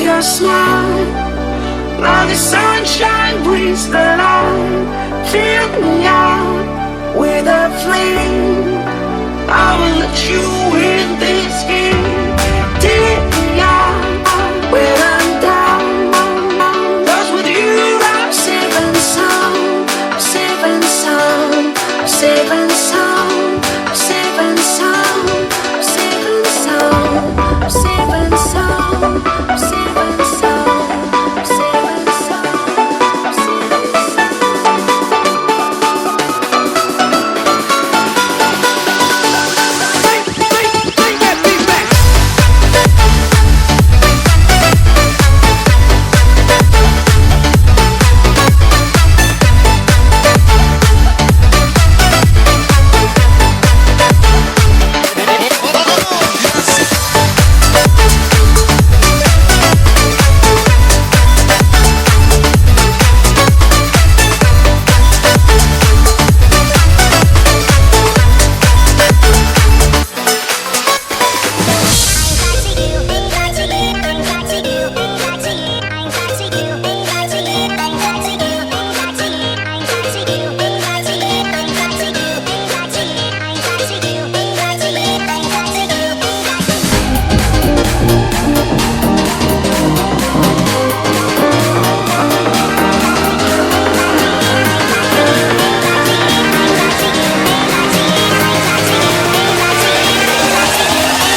your smile. Now the sunshine brings the light. Fill me out with a flame. I will let you in this game. Take me out when I'm down. 'Cause with you I'm safe and sound. I'm safe and sound. I'm safe and sound. I'm safe and sound. I'm safe and sound. I'm safe and sound. I'm safe and sound. I'm safe and sound. I'm safe and Bring that beat back.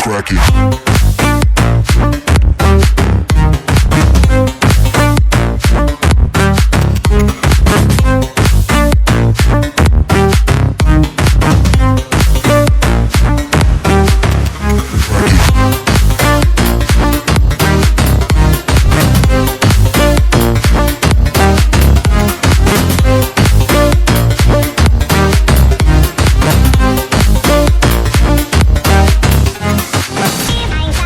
Crack it. Bye.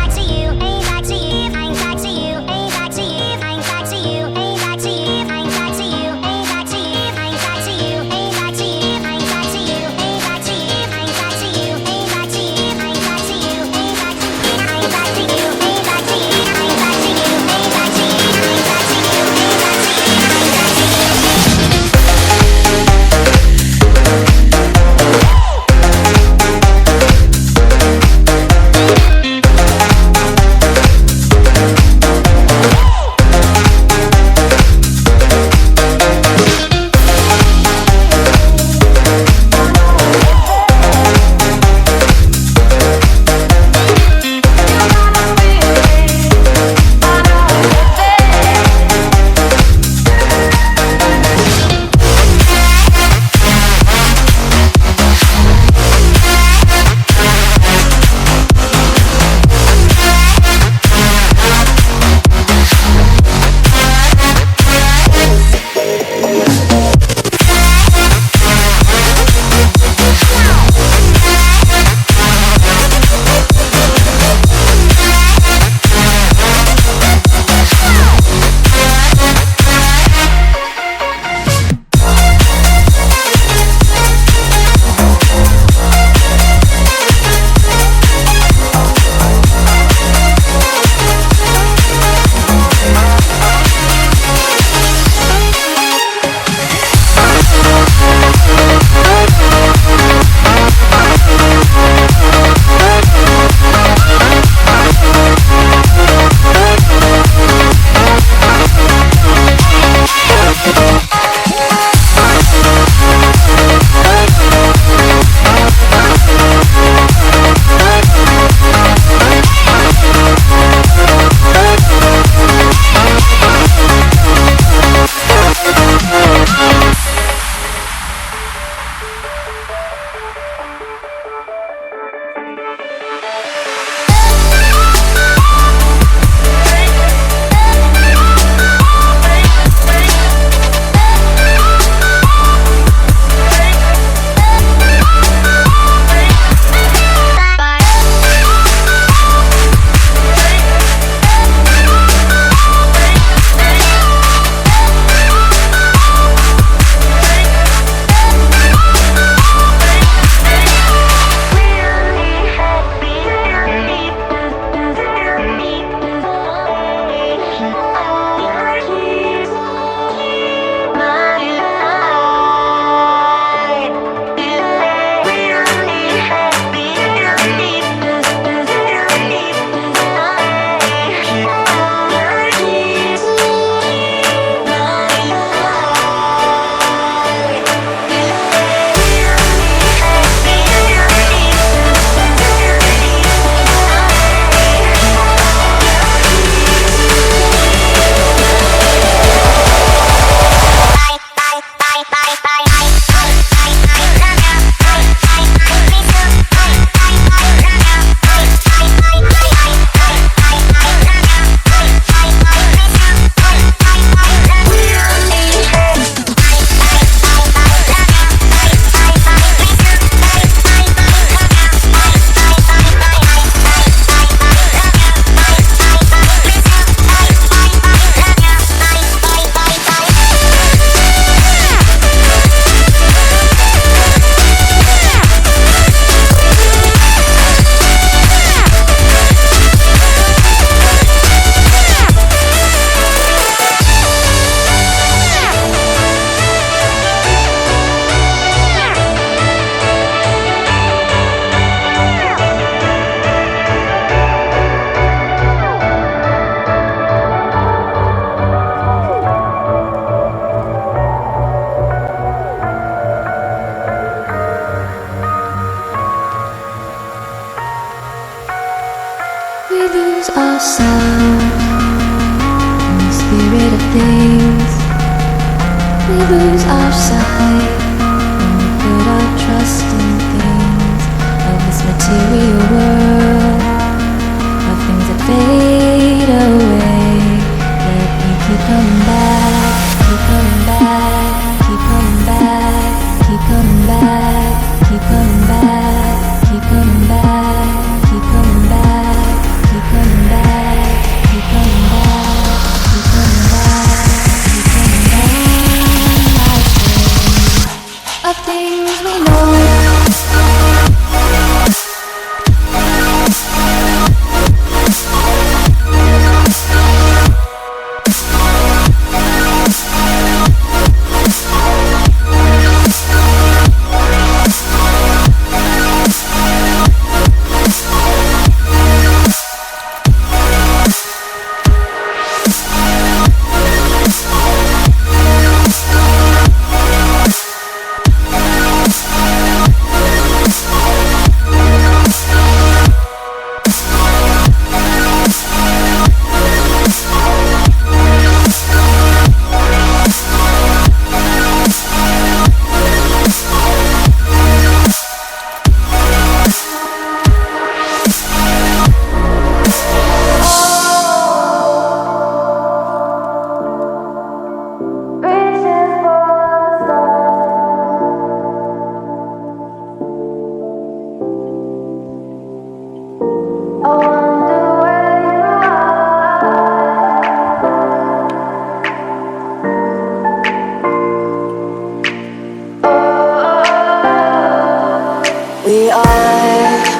We lose ourselves in the spirit of things. We lose our sight when we put our trust in things of this material world, of things that fade away. Let me keep coming back, keep coming back, keep coming back, keep coming back, keep coming back, keep coming back, keep coming back, keep coming back, keep coming back, keep coming back, keep coming back. Of things we know.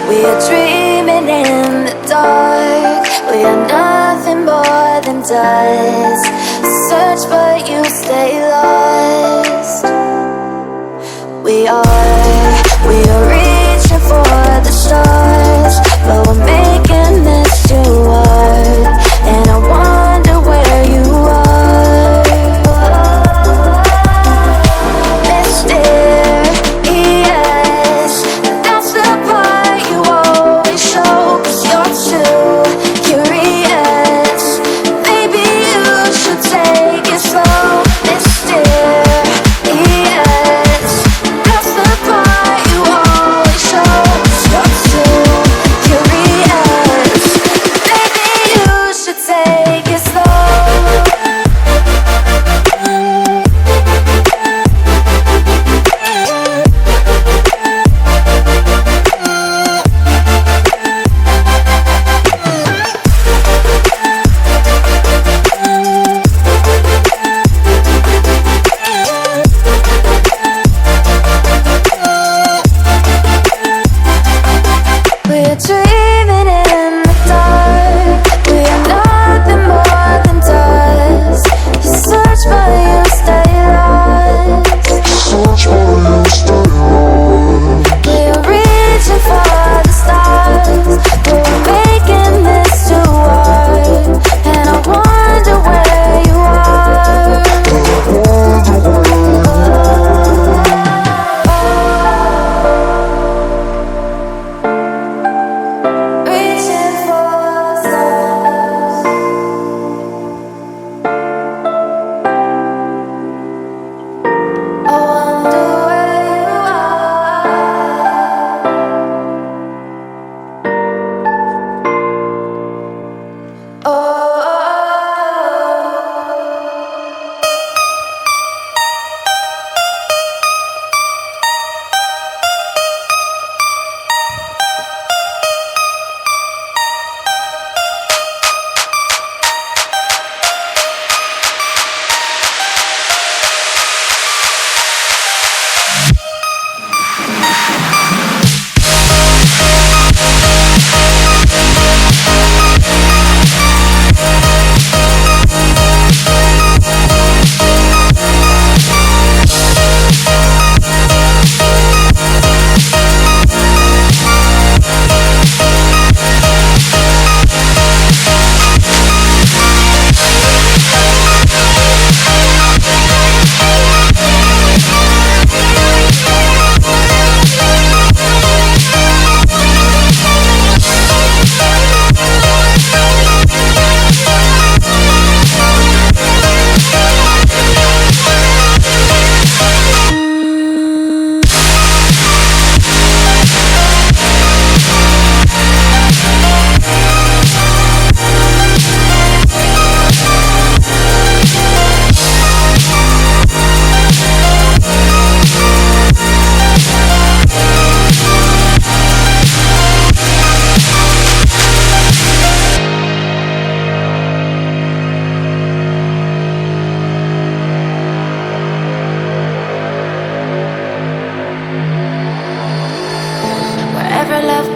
We are dreaming in the dark. We are nothing more than dust. Search but you stay lost. We are reaching for the stars, but we're making this too hard. And I wonder where you are. Mysterious, that's the part you always show. 'Cause you're too curious. Maybe you should take it slow.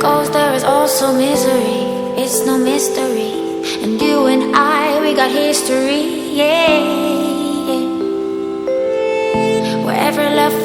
goes, there is also misery. It's no mystery. And you and I, we got history, yeah. Wherever love